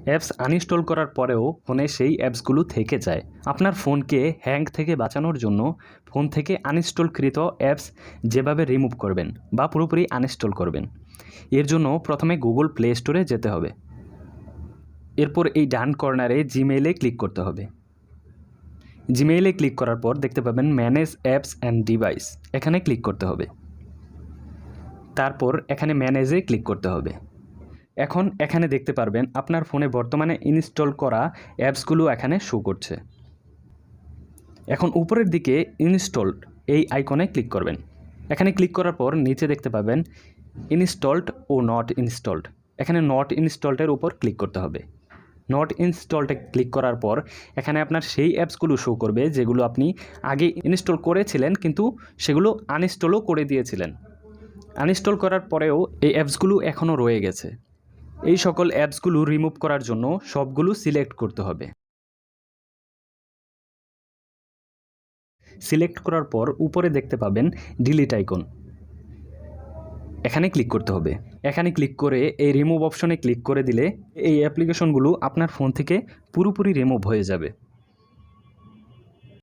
Apps uninstall করার পরেও ফোনে সেই অ্যাপসগুলো থেকে যায়। আপনার ফোনকে হ্যাং থেকে বাঁচানোর জন্য ফোন থেকে আনইনস্টলকৃত অ্যাপস যেভাবে রিমুভ করবেন বা পুরোপুরি আনইনস্টল করবেন, এর জন্য প্রথমে গুগল প্লে স্টোরে যেতে হবে। এরপর এই ডান কর্নারে জিমেইলে ক্লিক করতে হবে। জিমেইলে ক্লিক করার পর দেখতে পাবেন ম্যানেজ অ্যাপস অ্যান্ড ডিভাইস, এখানে ক্লিক করতে হবে। তারপর এখানে ম্যানেজে ক্লিক করতে হবে। এখন এখানে দেখতে পারবেন আপনার ফোনে বর্তমানে ইনস্টল করা অ্যাপসগুলো এখানে শো করছে। এখন উপরের দিকে ইনস্টলড এই আইকনে ক্লিক করবেন। এখানে ক্লিক করার পর নিচে দেখতে পাবেন ইনস্টলড ও নট ইনস্টলড, এখানে নট ইনস্টলডের উপর ক্লিক করতে হবে। নট ইনস্টলডে ক্লিক করার পর এখানে আপনার সেই অ্যাপসগুলো শো করবে যেগুলো আপনি আগে ইনস্টল করেছিলেন কিন্তু সেগুলো আনইনস্টলও করে দিয়েছিলেন। আনইনস্টল করার পরেও এই অ্যাপসগুলো এখনও রয়ে গেছে। এই সকল অ্যাপসগুলো রিমুভ করার জন্য সবগুলো সিলেক্ট করতে হবে। সিলেক্ট করার পর উপরে দেখতে পাবেন ডিলিট আইকন, এখানে ক্লিক করতে হবে। এখানে ক্লিক করে এই রিমুভ অপশনে ক্লিক করে দিলে এই অ্যাপ্লিকেশনগুলো আপনার ফোন থেকে পুরোপুরি রিমুভ হয়ে যাবে।